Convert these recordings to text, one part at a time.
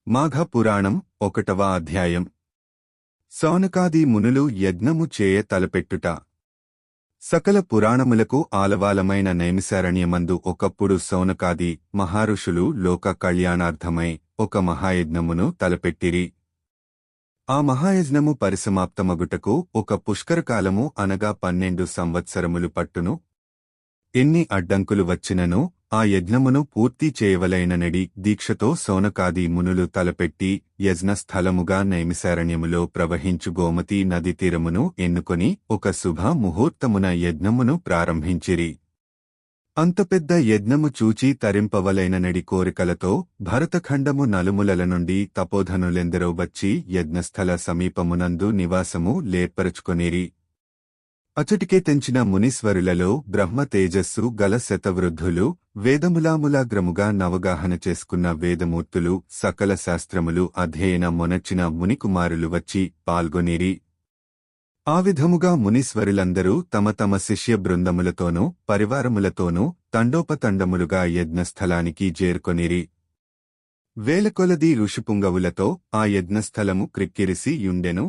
మాఘ పురాణం 1వ అధ్యాయం. సౌనకాది మునులు యజ్ఞము చేయ తలపెట్టుట. సకల పురాణములకు ఆలవాలమైన నైమిసారణ్యమందు ఒకప్పుడు సౌనకాది మహారుషులు లోక కళ్యాణార్థమై ఒక మహాయజ్ఞమును తలపెట్టిరి. ఆ మహాయజ్ఞము పరిసమాప్తమగుటకు ఒక పుష్కరకాలము అనగా 12 సంవత్సరములు పట్టును. ఎన్ని అడ్డంకులు వచ్చినను ఆ యజ్ఞమును పూర్తి చేయవలైననడి దీక్షతో సౌనకాది మునులు తలపెట్టి యజ్ఞస్థలముగా నైమిసారణ్యములో ప్రవహించు గోమతీ నది తీరమును ఎన్నుకొని ఒక శుభ ముహూర్తమున యజ్ఞమును ప్రారంభించిరి. అంత పెద్ద యజ్ఞము చూచి తరింపవలైననడి కోరికలతో భరతఖండము నలుములల నుండి తపోధనులెందరో వచ్చి యజ్ఞస్థల సమీపమునందు నివాసము లేర్పరచుకొనిరి. అచటికే తెంచిన మునీశ్వరులలో బ్రహ్మ తేజస్సు గల శతవృద్ధులు, వేదములాములాగ్రముగా నవగాహన చేసుకున్న వేదమూర్తులు, సకల శాస్త్రములు అధ్యయన మొనర్చిన మునికుమారులు వచ్చి పాల్గొనిరి. ఆ విధముగా మునీశ్వరులందరూ తమ తమ శిష్య బృందములతోనూ పరివారములతోనూ తండోపతండములుగా యజ్ఞస్థలానికి చేరుకొనిరి. వేలకొలది ఋషిపుంగవులతో ఆ యజ్ఞస్థలము క్రిక్కిరిసి యుండెను.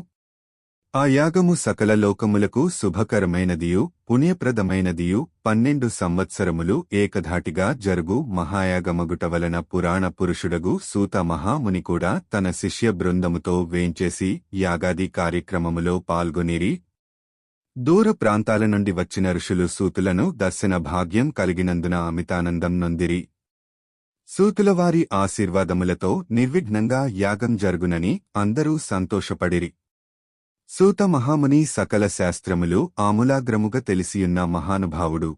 ఆ యాగము సకల లోకములకు శుభకరమైనదియు పుణ్యప్రదమైనదియు 12 సంవత్సరములు ఏకధాటిగా జరుగు మహాయాగమగుట వలన పురాణ పురుషుడగు సూత మహాముని కూడా తన శిష్య బృందముతో వేంచేసి యాగాది కార్యక్రమములో పాల్గొనిరి. దూర ప్రాంతాల నుండి వచ్చిన ఋషులు సూతులను దర్శన భాగ్యం కలిగినందున అమితానందం నొందిరి. సూతులవారి ఆశీర్వాదములతో నిర్విఘ్నంగా యాగం జరుగునని అందరూ సంతోషపడిరి. సూత మహాముని సకల శాస్త్రములు ఆమూలాగ్రముగా తెలిసియున్న మహానుభావుడు.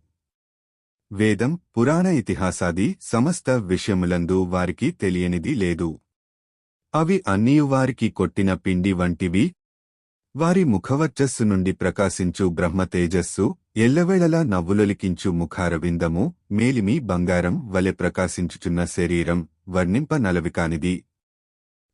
వేదం, పురాణ ఇతిహాసాది సమస్త విషయములందు వారికి తెలియనిది లేదు. అవి అన్నీయు వారికి కొట్టిన పిండి వంటివి. వారి ముఖవర్చస్సు నుండి ప్రకాశించు బ్రహ్మతేజస్సు, ఎల్లవేళలా నవ్వులొలికించు ముఖారవిందము, మేలిమి బంగారం వలె ప్రకాశించుచున్న శరీరం వర్ణింపనలవికానిది.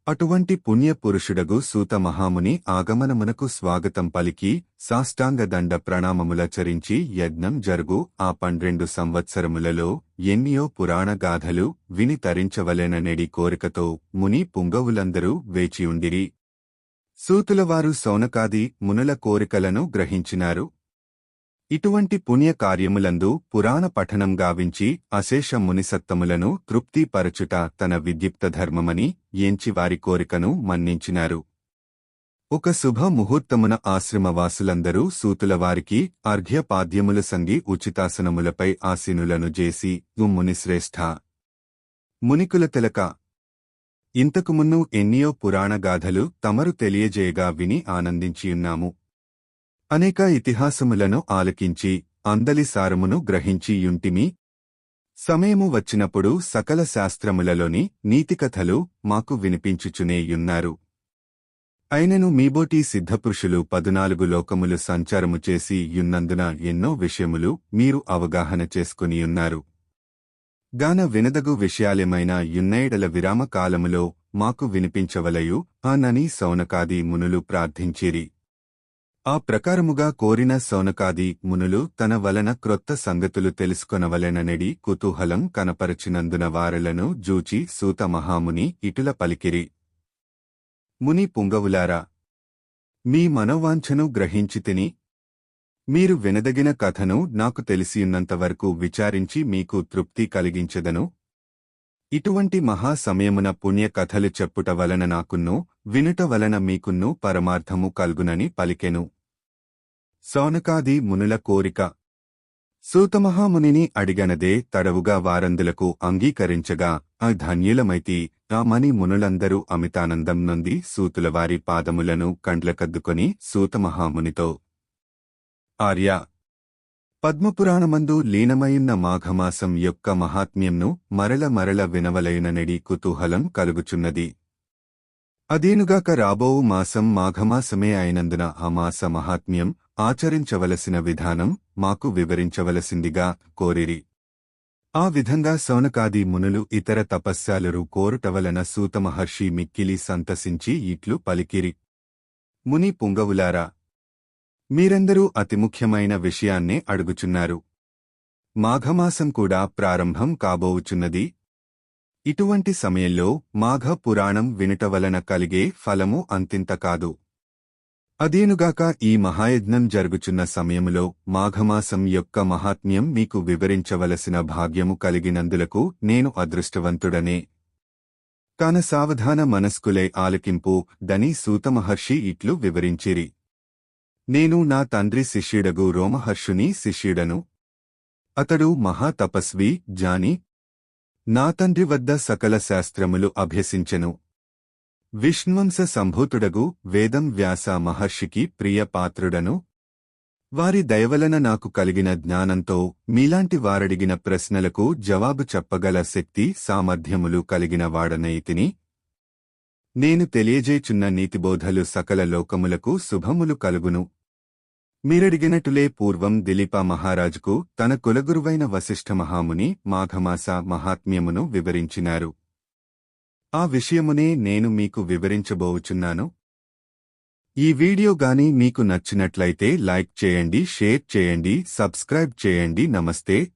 అటువంటి పుణ్యపురుషుడగు సూత మహాముని ఆగమనమునకు స్వాగతం పలికి సాష్టాంగదండ ప్రణామములచరించి యజ్ఞం జరుగు ఆ 12 సంవత్సరములలో ఎన్నియో పురాణగాథలు విని తరించవలెననెడి కోరికతో ముని పుంగవులందరూ వేచియుండిరి. సూతులవారు సౌనకాది మునుల కోరికలను గ్రహించినారు. ఇటువంటి పుణ్యకార్యములందు పురాణ పఠనం గావించి అశేష మునిసత్తములను తృప్తిపరచుట తన విద్యుక్త ధర్మమని ఎంచి వారి కోరికను మన్నించినారు. ఒక శుభ ముహూర్తమున ఆశ్రమవాసులందరూ సూతులవారికి అర్ఘ్యపాద్యములు సంగి ఉచితాసనములపై ఆసీనులను చేసి మునిశ్రేష్ఠ, మునికుల తిలక, ఇంతకుమున్ను ఎన్నియో పురాణగాథలు తమరు తెలియజేయగా విని ఆనందించియున్నాము. అనేక ఇతిహాసములను ఆలకించి అందలి సారమును గ్రహించి యుంటిమి. సమయము వచ్చినప్పుడు సకల శాస్త్రములలోని నీతికథలు మాకు వినిపించుచునే యున్నారు. అయినను మీబోటి సిద్ధపురుషులు 14 లోకములు సంచారము చేసి యున్నందున ఎన్నో విషయములు మీరు అవగాహన చేసుకునియున్నారు. గాన వినదగు విషయాలేమైనా యున్నైడల విరామ కాలములో మాకు వినిపించవలయు అనని సౌనకాది మునులు ప్రార్థించిరి. ఆ ప్రకారముగా కోరిన సౌనకాది మునులు తన వలన క్రొత్త సంగతులు తెలుసుకొనవలెననెడి కుతూహలం కనపరచినందున వారలను జూచి సూత మహాముని ఇటుల పలికిరి. ముని పుంగవులారా, మీ మనోవాంఛను గ్రహించితిని. మీరు వినదగిన కథను నాకు తెలిసియున్నంతవరకు విచారించి మీకు తృప్తి కలిగించెదను. ఇటువంటి మహా సమయమున పుణ్య కథలు చెప్పుట వలన నాకున్ను, వినుట వలన మీకున్ను పరమార్థము కల్గునని పలికెను. సౌనకాది మునుల కోరిక. సూతమహామునిని అడిగనదే తడవుగా వారందులకు అంగీకరించగా ఆ ధన్యులమైతి ఆ మని మునులందరూ అమితానందం నొంది సూతులవారి పాదములను కండ్లకద్దుకొని సూతమహామునితో, ఆర్యా, పద్మపురాణమందు లీనమయున్న మాఘమాసం యొక్క మహాత్మ్యంను మరల మరల వినవలయుననెడి కుతూహలం కలుగుచున్నది. అదేనుగాక రాబోవు మాసం మాఘమాసమే అయినందున ఆ మాస మహాత్మ్యం ఆచరించవలసిన విధానం మాకు వివరించవలసిందిగా కోరిరి. ఆ విధంగా సౌనకాది మునులు ఇతర తపస్యాలురు కోరుటవలన సూతమహర్షి మిక్కిలి సంతసించి ఇట్లు పలికిరి. ముని పుంగవులారా, మీరందరూ అతి ముఖ్యమైన విషయాన్నే అడుగుచున్నారు. మాఘమాసం కూడా ప్రారంభం కాబోవుచున్నది. ఇటువంటి సమయంలో మాఘ పురాణం వినుట వలన కలిగే ఫలము అంతింత కాదు. అదేనుగాక ఈ మహాయజ్ఞం జరుగుచున్న సమయములో మాఘమాసం యొక్క మహాత్మ్యం మీకు వివరించవలసిన భాగ్యము కలిగినందులకు నేను అదృష్టవంతుడనే. కాన సావధాన మనస్కులై ఆలకింపు దని సూతమహర్షి ఇట్లు వివరించిరి. నేను నా తండ్రి శిష్యుడగు రోమహర్షుని శిష్యుడను. అతడు మహాతపస్వి జాని. నా తండ్రి వద్ద సకల శాస్త్రములు అభ్యసించెను. విష్ణువంశ సంభూతుడగు వేదం వ్యాస మహర్షికి ప్రియ పాత్రుడను. వారి దయవలన నాకు కలిగిన జ్ఞానంతో మీలాంటి వారడిగిన ప్రశ్నలకు జవాబు చెప్పగల శక్తి సామర్థ్యములు కలిగిన వాడనైతిని. నేను తెలియజేచున్న నీతిబోధలు సకల లోకములకు శుభములు కలుగును. మీరడిగినట్టులే పూర్వం దిలీప మహారాజుకు తన కులగురువైన వశిష్ఠ మహాముని మాఘమాస మహాత్మ్యమును వివరించినారు. ఆ విషయమునే నేను మీకు వివరించబోవుచున్నాను. ఈ వీడియో గాని మీకు నచ్చినట్లయితే లైక్ చేయండి, షేర్ చేయండి, సబ్స్క్రైబ్ చేయండి. నమస్తే.